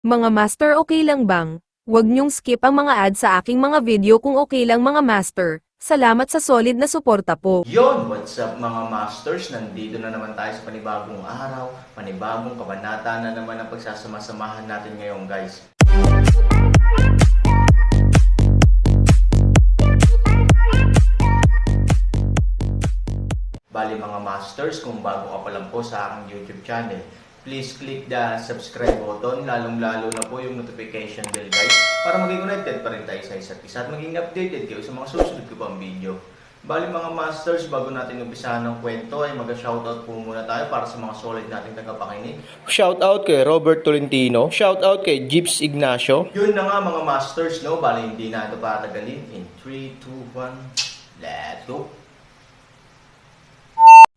Mga master, okay lang bang? Huwag niyong skip ang mga ads sa aking mga video kung okay lang mga master. Salamat sa solid na suporta po. Yon, what's up mga masters? Nandito na naman tayo sa panibagong araw, panibagong kabanata na naman ang pagsasama-samahan natin ngayon guys. Bali mga masters, kung bago ka pa lang po sa aking YouTube channel, please click the subscribe button, lalong-lalo na po yung notification bell guys, para maging connected pa rin tayo sa isa't isa at maging updated kayo sa mga susunod ko pang video. Bali mga masters, bago natin umpisahan ng kwento ay mag-shoutout po muna tayo para sa mga solid nating tagapakinig. Shoutout kay Robert Tolentino. Shoutout kay Jeeps Ignacio. Yun na nga mga masters, no? Bali hindi na ito patagalin. In 3, 2, 1, let's go!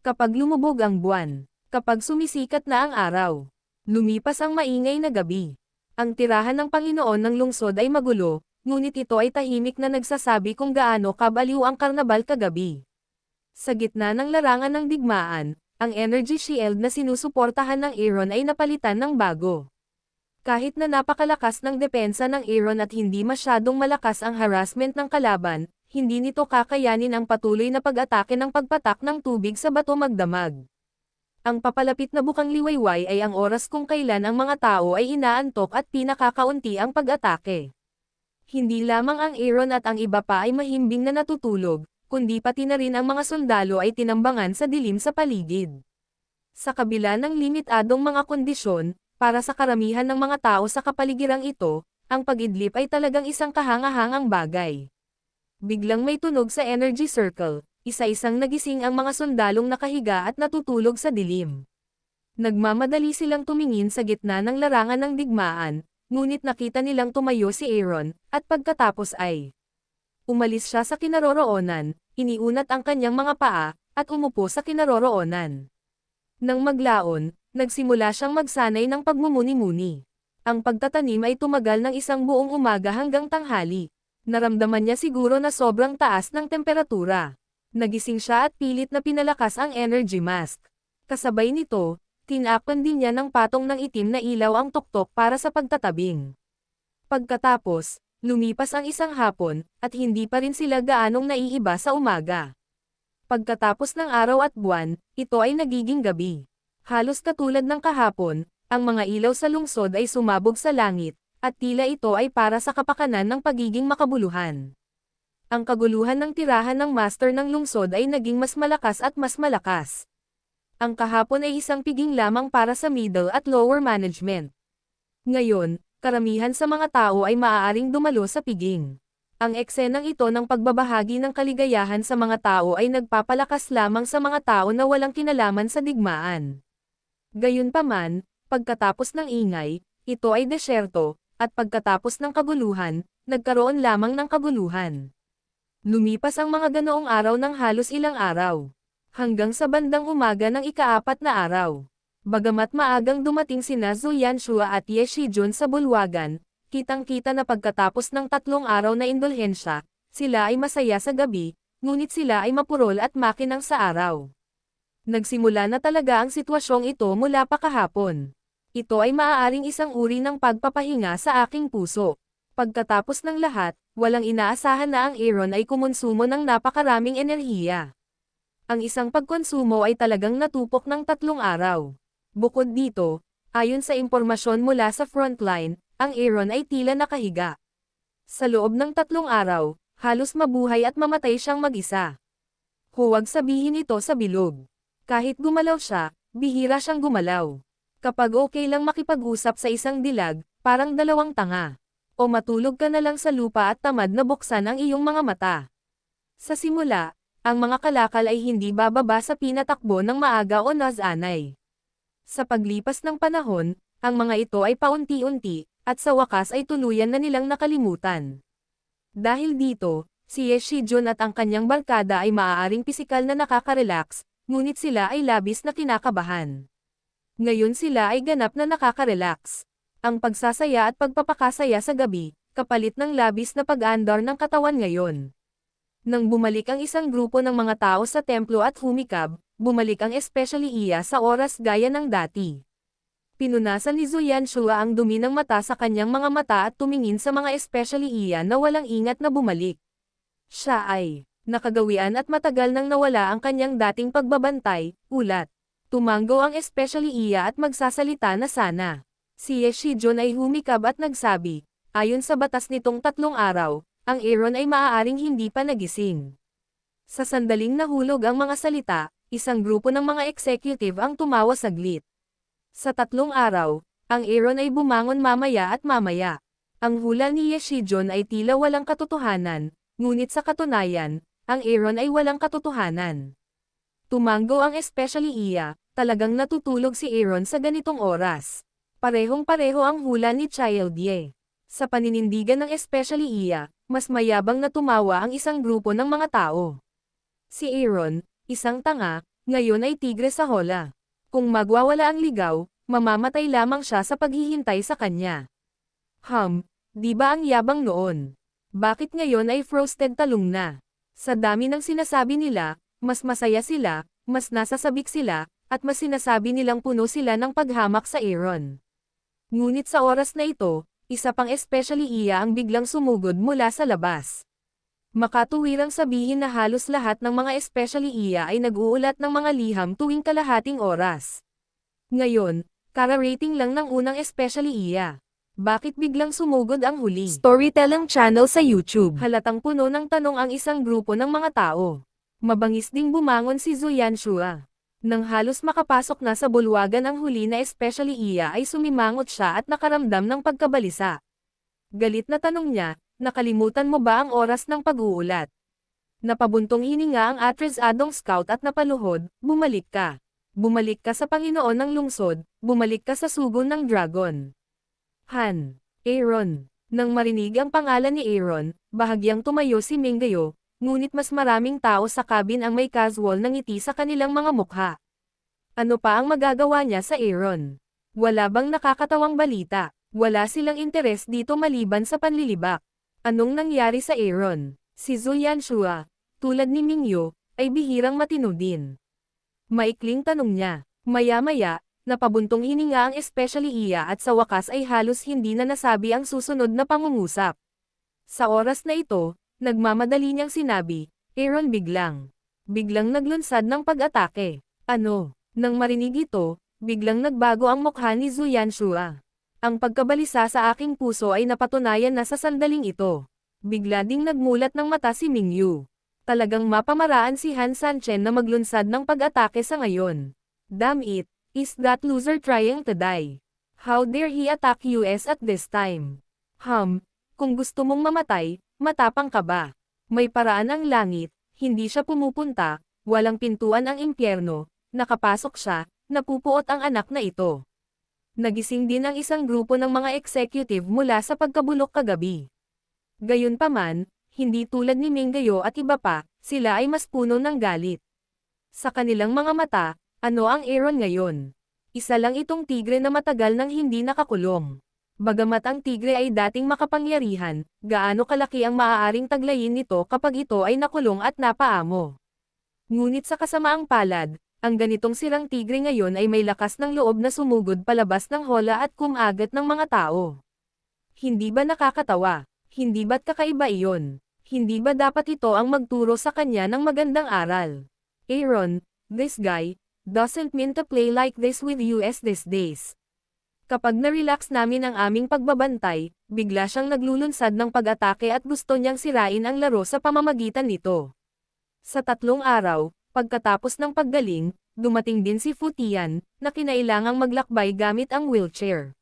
Kapag lumubog ang buwan, kapag sumisikat na ang araw, lumipas ang maingay na gabi. Ang tirahan ng Panginoon ng lungsod ay magulo, ngunit ito ay tahimik na nagsasabi kung gaano kabaliw ang karnabal kagabi. Sa gitna ng larangan ng digmaan, ang energy shield na sinusuportahan ng Aaron ay napalitan ng bago. Kahit na napakalakas ng depensa ng Aaron at hindi masyadong malakas ang harassment ng kalaban, hindi nito kakayanin ang patuloy na pag-atake ng pagpatak ng tubig sa bato magdamag. Ang papalapit na bukang liwayway ay ang oras kung kailan ang mga tao ay inaantok at pinakakaunti ang pag-atake. Hindi lamang ang Aaron at ang iba pa ay mahimbing na natutulog, kundi pati na rin ang mga sundalo ay tinambangan sa dilim sa paligid. Sa kabila ng limitadong mga kondisyon, para sa karamihan ng mga tao sa kapaligirang ito, ang pag-idlip ay talagang isang kahangahangang bagay. Biglang may tunog sa energy circle, isa-isang nagising ang mga sundalong nakahiga at natutulog sa dilim. Nagmamadali silang tumingin sa gitna ng larangan ng digmaan, ngunit nakita nilang tumayo si Aaron, at pagkatapos ay umalis siya sa kinaroroonan, iniunat ang kanyang mga paa, at umupo sa kinaroroonan. Nang maglaon, nagsimula siyang magsanay ng pagmumuni-muni. Ang pagtatanim ay tumagal ng isang buong umaga hanggang tanghali. Naramdaman niya siguro na sobrang taas ng temperatura. Nagising siya at pilit na pinalakas ang energy mask. Kasabay nito, tinakpan din niya ng patong ng itim na ilaw ang tuktok para sa pagtatabing. Pagkatapos, lumipas ang isang hapon, at hindi pa rin sila gaanong naiiba sa umaga. Pagkatapos ng araw at buwan, ito ay nagiging gabi. Halos katulad ng kahapon, ang mga ilaw sa lungsod ay sumabog sa langit, at tila ito ay para sa kapakanan ng pagiging makabuluhan. Ang kaguluhan ng tirahan ng master ng lungsod ay naging mas malakas at mas malakas. Ang kahapon ay isang piging lamang para sa middle at lower management. Ngayon, karamihan sa mga tao ay maaaring dumalo sa piging. Ang eksenang ito ng pagbabahagi ng kaligayahan sa mga tao ay nagpapalakas lamang sa mga tao na walang kinalaman sa digmaan. Gayunpaman, pagkatapos ng ingay, ito ay desyerto, at pagkatapos ng kaguluhan, nagkaroon lamang ng kaguluhan. Lumipas ang mga ganoong araw ng halos ilang araw. Hanggang sa bandang umaga ng ika-4 na araw. Bagamat maagang dumating sina Zhu Yanshua at Ye Shijun sa bulwagan, kitang-kita na pagkatapos ng 3 araw na indulhensya, sila ay masaya sa gabi, ngunit sila ay mapurol at makinang sa araw. Nagsimula na talaga ang sitwasyong ito mula pa kahapon. Ito ay maaaring isang uri ng pagpapahinga sa aking puso. Pagkatapos ng lahat, walang inaasahan na ang Aaron ay kumonsumo ng napakaraming enerhiya. Ang isang pagkonsumo ay talagang natupok ng 3 araw. Bukod dito, ayon sa impormasyon mula sa frontline, ang Aaron ay tila nakahiga. Sa loob ng 3 araw, halos mabuhay at mamatay siyang mag-isa. Huwag sabihin ito sa bilog. Kahit gumalaw siya, bihira siyang gumalaw. Kapag okay lang makipag-usap sa isang dilag, parang dalawang tanga. O matulog ka na lang sa lupa at tamad na buksan ang iyong mga mata. Sa simula, ang mga kalakal ay hindi bababa sa pinatakbo ng maaga o nazanay. Sa paglipas ng panahon, ang mga ito ay paunti-unti, at sa wakas ay tuluyan na nilang nakalimutan. Dahil dito, si Ye Shijun at ang kanyang barkada ay maaaring pisikal na nakaka-relax, ngunit sila ay labis na kinakabahan. Ngayon sila ay ganap na nakaka-relax. Ang pagsasaya at pagpapakasaya sa gabi, kapalit ng labis na pag-andar ng katawan ngayon. Nang bumalik ang isang grupo ng mga tao sa templo at humikab, bumalik ang especially iya sa oras gaya ng dati. Pinunasan ni Zuyanshua ang dumi ng mata sa kanyang mga mata at tumingin sa mga especially Iya na walang ingat na bumalik. Siya ay nakagawian at matagal nang nawala ang kanyang dating pagbabantay, ulat. Tumanggo ang especially Iya at magsasalita na sana. Si Ye Shijon ay humikab at nagsabi, ayon sa batas nitong 3 araw, ang Aaron ay maaaring hindi pa nagising. Sa sandaling nahulog ang mga salita, isang grupo ng mga executive ang tumawa saglit. Sa 3 araw, ang Aaron ay bumangon mamaya at mamaya. Ang hula ni Ye Shijon ay tila walang katotohanan, ngunit sa katunayan, ang Aaron ay walang katotohanan. Tumanggo ang especially Iya, talagang natutulog si Aaron sa ganitong oras. Parehong-pareho ang hula ni Child Ye. Sa paninindigan ng especially Iya, mas mayabang na tumawa ang isang grupo ng mga tao. Si Aaron, isang tanga, ngayon ay tigre sa hola. Kung magwawala ang ligaw, mamamatay lamang siya sa paghihintay sa kanya. Di ba ang yabang noon? Bakit ngayon ay frosted talong na? Sa dami ng sinasabi nila, mas masaya sila, mas nasasabik sila, at mas sinasabi nilang puno sila ng paghamak sa Aaron. Ngunit sa oras na ito, isa pang especially Iya ang biglang sumugod mula sa labas. Makatuwirang sabihin na halos lahat ng mga especially Iya ay nag-uulat ng mga liham tuwing kalahating oras. Ngayon, kara-rating lang ng unang especially Iya. Bakit biglang sumugod ang huli? Storytelling channel sa YouTube. Halatang puno ng tanong ang isang grupo ng mga tao. Mabangis ding bumangon si Zuyanshua. Nang halos makapasok na sa bulwagan ang huli na especially Iya ay sumimangot siya at nakaramdam ng pagkabalisa. Galit na tanong niya, nakalimutan mo ba ang oras ng pag-uulat? Napabuntong hininga ang Atres Adong Scout at napaluhod, bumalik ka. Bumalik ka sa Panginoon ng lungsod, bumalik ka sa sugon ng dragon. Aaron. Nang marinig ang pangalan ni Aaron, bahagyang tumayo si Minggayo, ngunit mas maraming tao sa cabin ang may casual na ngiti sa kanilang mga mukha. Ano pa ang magagawa niya sa Aaron? Wala bang nakakatawang balita? Wala silang interes dito maliban sa panlilibak. Anong nangyari sa Aaron? Si Zuyanshua, tulad ni Mingyo, ay bihirang matino din. Maikling tanong niya. Maya-maya, napabuntong hininga ang especially Iya at sa wakas ay halos hindi na nasabi ang susunod na pangungusap. Sa oras na ito, nagmamadali niyang sinabi, Aaron biglang naglunsad ng pag-atake. Ano? Nang marinig ito, biglang nagbago ang mukha ni Zuyanshua. Ang pagkabalisa sa aking puso ay napatunayan na sa sandaling ito. Bigla ding nagmulat ng mata si Mingyu. Talagang mapamaraan si Han Sanchen na maglunsad ng pag-atake sa ngayon. Damn it, is that loser trying to die? How dare he attack US at this time? Kung gusto mong mamatay, matapang ka ba? May paraan ang langit, hindi siya pumupunta, walang pintuan ang impyerno, nakapasok siya, napupuot ang anak na ito. Nagising din ang isang grupo ng mga executive mula sa pagkabulok kagabi. Gayunpaman, hindi tulad ni Minggayo at iba pa, sila ay mas puno ng galit. Sa kanilang mga mata, ano ang Aaron ngayon? Isa lang itong tigre na matagal nang hindi nakakulong. Bagamat ang tigre ay dating makapangyarihan, gaano kalaki ang maaaring taglayin nito kapag ito ay nakulong at napaamo. Ngunit sa kasamaang palad, ang ganitong sirang tigre ngayon ay may lakas ng loob na sumugod palabas ng hola at kumagat ng mga tao. Hindi ba nakakatawa? Hindi ba't kakaiba iyon? Hindi ba dapat ito ang magturo sa kanya ng magandang aral? Aaron, this guy, doesn't mean to play like this with US these days. Kapag na-relax namin ang aming pagbabantay, bigla siyang naglulunsad ng pag-atake at gusto niyang sirain ang laro sa pamamagitan nito. Sa 3 araw, pagkatapos ng paggaling, dumating din si Futian, na kinailangang maglakbay gamit ang wheelchair.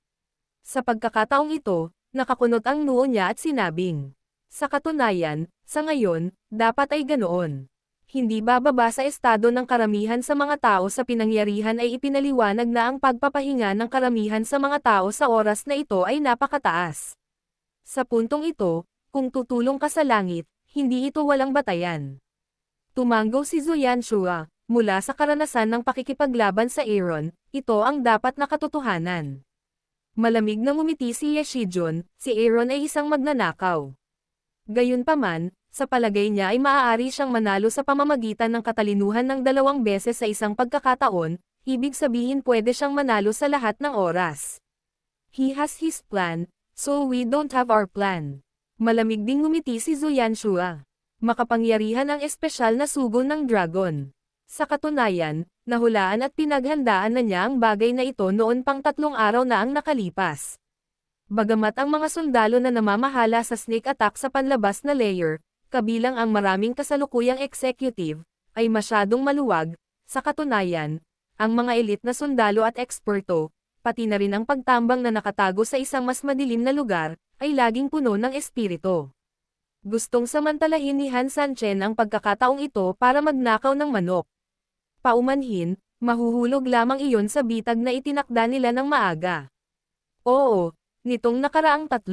Sa pagkakataong ito, nakakunot ang noo niya at sinabing, sa katunayan, sa ngayon, dapat ay ganoon. Hindi bababa sa estado ng karamihan sa mga tao sa pinangyarihan ay ipinaliwanag na ang pagpapahinga ng karamihan sa mga tao sa oras na ito ay napakataas. Sa puntong ito, kung tutulong ka sa langit, hindi ito walang batayan. Tumanggo si Zuyanshua, mula sa karanasan ng pakikipaglaban sa Aaron, ito ang dapat na katotohanan. Malamig na ngumiti si Ye Shijon, si Aaron ay isang magnanakaw. Gayunpaman, sa palagay niya ay maaari siyang manalo sa pamamagitan ng katalinuhan ng 2 beses sa isang pagkakataon, ibig sabihin pwede siyang manalo sa lahat ng oras. He has his plan, so we don't have our plan. Malamig ding ngumiti si Zuyanshua. Makapangyarihan ang espesyal na sugo ng dragon. Sa katunayan, nahulaan at pinaghandaan na niya ang bagay na ito noon pang 3 araw na ang nakalipas. Bagamat ang mga sundalo na namamahala sa sneak attack sa panlabas na layer, kabilang ang maraming kasalukuyang executive, ay masyadong maluwag, sa katunayan, ang mga elite na sundalo at eksperto, pati na rin ang pagtambang na nakatago sa isang mas madilim na lugar, ay laging puno ng espiritu. Gustong samantalahin ni Han Sanchen ang pagkakataong ito para magnakaw ng manok. Paumanhin, mahuhulog lamang iyon sa bitag na itinakda nila ng maaga. Oo, nitong nakaraang 3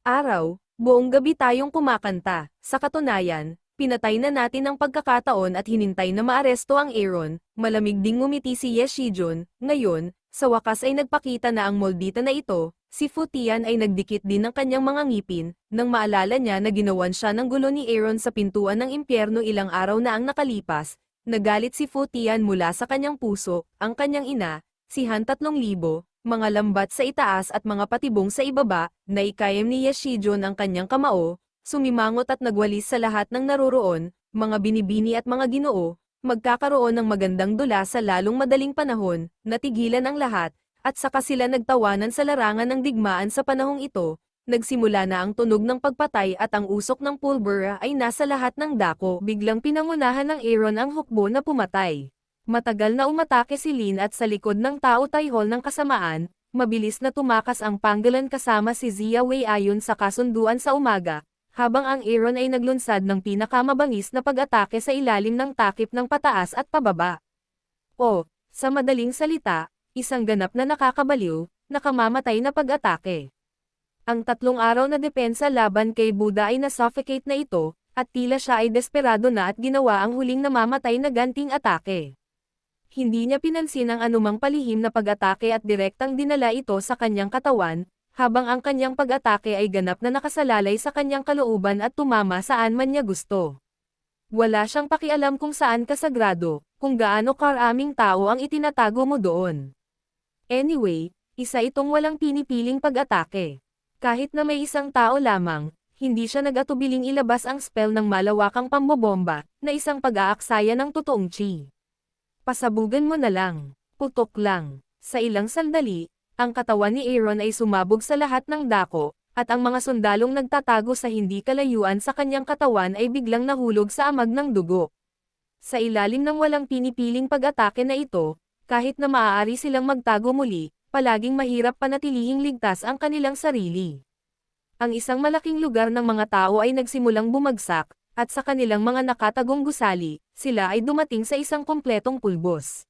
araw, buong gabi tayong kumakanta. Sa katunayan, pinatay na natin ang pagkakataon at hinintay na maaresto ang Aaron. Malamig ding ngumiti si Ye Shijun. Ngayon, sa wakas ay nagpakita na ang moldita na ito. Si Fu Tian ay nagdikit din ng kanyang mga ngipin, nang maalala niya na ginawan siya ng gulo ni Aaron sa pintuan ng impyerno ilang araw na ang nakalipas. Nagalit si Fu Tian mula sa kanyang puso, ang kanyang ina, si Han 3,000, mga lambat sa itaas at mga patibong sa ibaba, na ikayam ni Ye Shijun ang kanyang kamao, sumimangot at nagwalis sa lahat ng naroroon, mga binibini at mga ginoo, magkakaroon ng magandang dula sa lalong madaling panahon, natigilan ang lahat, at saka sila nagtawanan sa larangan ng digmaan sa panahong ito, nagsimula na ang tunog ng pagpatay at ang usok ng pulbura ay nasa lahat ng dako. Biglang pinangunahan ng Aaron ang hukbo na pumatay. Matagal na umatake si Lin at sa likod ng Tao Taihol ng kasamaan, mabilis na tumakas ang Pangolin kasama si Zia Wei ayon sa kasunduan sa umaga, habang ang Aaron ay naglunsad ng pinakamabangis na pag-atake sa ilalim ng takip ng pataas at pababa. O, sa madaling salita, isang ganap na nakakabaliw, nakamamatay na pag-atake. Ang 3 araw na depensa laban kay Buddha ay nasuffocate na ito, at tila siya ay desperado na at ginawa ang huling namamatay na ganting atake. Hindi niya pinansin ang anumang palihim na pag-atake at direktang dinala ito sa kanyang katawan, habang ang kanyang pag-atake ay ganap na nakasalalay sa kanyang kalooban at tumama saan man niya gusto. Wala siyang pakialam kung saan kasagrado, kung gaano karaming tao ang itinatago mo doon. Anyway, isa itong walang pinipiling pag-atake. Kahit na may isang tao lamang, hindi siya nag-atubiling ilabas ang spell ng malawakang pambobomba, na isang pag-aaksaya ng totoong chi. Pasabugan mo na lang. Putok lang. Sa ilang sandali, ang katawan ni Aaron ay sumabog sa lahat ng dako, at ang mga sundalong nagtatago sa hindi kalayuan sa kanyang katawan ay biglang nahulog sa amag ng dugo. Sa ilalim ng walang pinipiling pag-atake na ito, kahit na maaari silang magtago muli, palaging mahirap panatilihing ligtas ang kanilang sarili. Ang isang malaking lugar ng mga tao ay nagsimulang bumagsak, at sa kanilang mga nakatagong gusali, sila ay dumating sa isang kumpletong pulbos.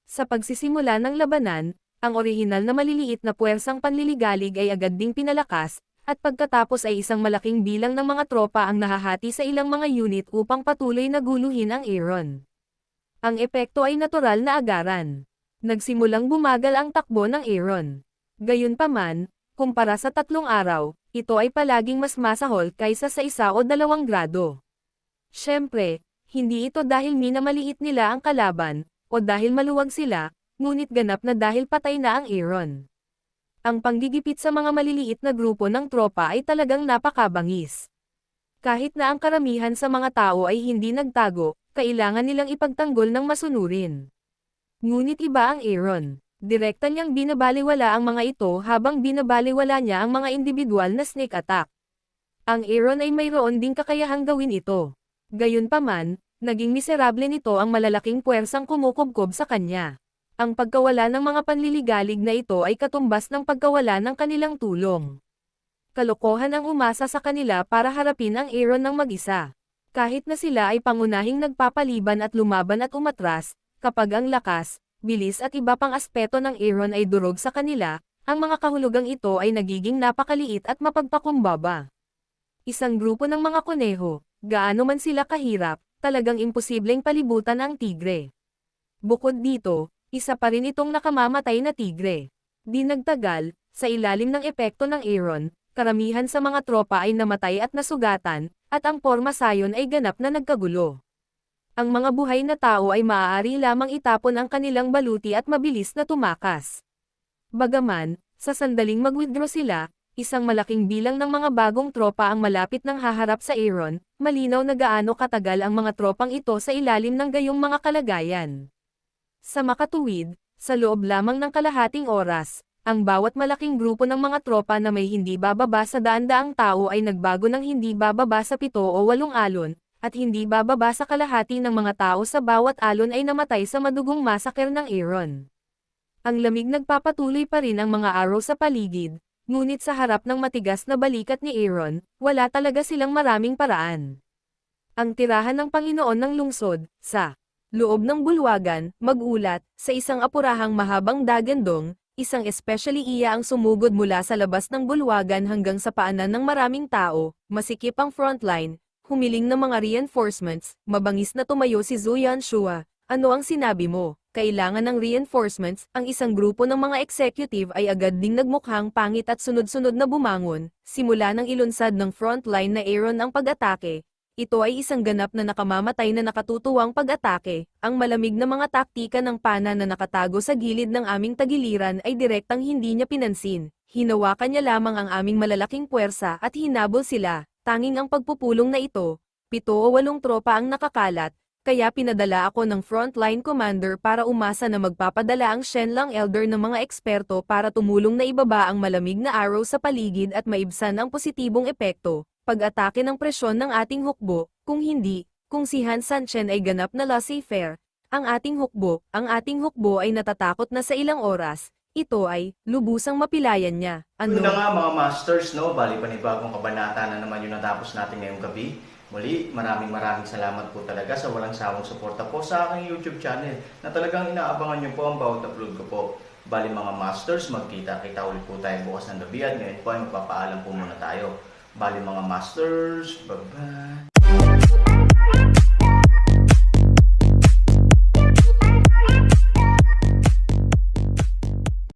Sa pagsisimula ng labanan, ang orihinal na maliliit na puwersang panliligalig ay agad ding pinalakas, at pagkatapos ay isang malaking bilang ng mga tropa ang nahahati sa ilang mga unit upang patuloy na guluhin ang Aaron. Ang epekto ay natural na agaran. Nagsimulang bumagal ang takbo ng Aaron. Gayunpaman, kumpara sa 3 araw, ito ay palaging mas masahol kaysa sa 1 o 2 grado. Siyempre, hindi ito dahil minamaliit nila ang kalaban, o dahil maluwag sila, ngunit ganap na dahil patay na ang Aaron. Ang panggigipit sa mga maliliit na grupo ng tropa ay talagang napakabangis. Kahit na ang karamihan sa mga tao ay hindi nagtago, kailangan nilang ipagtanggol ng masunurin. Ngunit iba ang Aaron. Direkta niyang binabaliwala ang mga ito habang binabaliwala niya ang mga individual na sneak attack. Ang Aaron ay mayroon ding kakayahang gawin ito. Gayunpaman, naging miserable nito ang malalaking puwersang kumukubkob sa kanya. Ang pagkawala ng mga panliligalig na ito ay katumbas ng pagkawala ng kanilang tulong. Kalokohan ang umasa sa kanila para harapin ang Aaron ng mag-isa. Kahit na sila ay pangunahing nagpapaliban at lumaban at umatras, kapag ang lakas, bilis at iba pang aspeto ng Aaron ay durog sa kanila, ang mga kahulugang ito ay nagiging napakaliit at mapagpakumbaba. Isang grupo ng mga kuneho, gaano man sila kahirap, talagang imposibleng palibutan ang tigre. Bukod dito, isa pa rin itong nakamamatay na tigre. Di nagtagal, sa ilalim ng epekto ng Aaron, karamihan sa mga tropa ay namatay at nasugatan, at ang porma sayon ay ganap na nagkagulo. Ang mga buhay na tao ay maaari lamang itapon ang kanilang baluti at mabilis na tumakas. Bagaman, sa sandaling mag-withdraw sila, isang malaking bilang ng mga bagong tropa ang malapit ng haharap sa Aaron, malinaw na gaano katagal ang mga tropang ito sa ilalim ng gayong mga kalagayan. Sa makatuwid, sa loob lamang ng kalahating oras, ang bawat malaking grupo ng mga tropa na may hindi bababa sa daan-daang tao ay nagbago ng hindi bababa sa 7 o 8 alon, at hindi bababa sa kalahati ng mga tao sa bawat alon ay namatay sa madugong masaker ng Aaron. Ang lamig nagpapatuloy pa rin ang mga arrow sa paligid, ngunit sa harap ng matigas na balikat ni Aaron, wala talaga silang maraming paraan. Ang tirahan ng Panginoon ng lungsod, sa loob ng bulwagan, mag-ulat, sa isang apurahang mahabang dagandong, isang especially iya ang sumugod mula sa labas ng bulwagan hanggang sa paanan ng maraming tao, masikip ang frontline, humiling ng mga reinforcements, mabangis na tumayo si Zuyan Shua. Ano ang sinabi mo? Kailangan ng reinforcements, ang isang grupo ng mga executive ay agad ding nagmukhang pangit at sunod-sunod na bumangon, simula ng ilunsad ng frontline na Aaron ang pag-atake. Ito ay isang ganap na nakamamatay na nakatutuwang pag-atake. Ang malamig na mga taktika ng pana na nakatago sa gilid ng aming tagiliran ay direktang hindi niya pinansin. Hinawakan niya lamang ang aming malalaking puwersa at hinabol sila. Tanging ang pagpupulong na ito, 7 o 8 tropa ang nakakalat, kaya pinadala ako ng frontline commander para umasa na magpapadala ang Shenlang Elder ng mga eksperto para tumulong na ibaba ang malamig na arrow sa paligid at maibsan ang positibong epekto, pag-atake ng presyon ng ating hukbo, kung hindi, kung si Han Sanchen ay ganap na laissez-faire, ang ating hukbo ay natatakot na sa ilang oras. Ito ay, lubusang mapilayan niya. Yun na nga mga masters, no? Bali panibagong kabanata na naman yung natapos natin ngayong gabi. Muli, maraming salamat po talaga sa walang sawang suporta po sa aking YouTube channel na talagang inaabangan nyo po ang bawat upload ko po. Bali mga masters, magkita-kita ulit po tayo bukas ng gabi at ngayon po ay magpapaalam po muna tayo. Bali mga masters, bye-bye!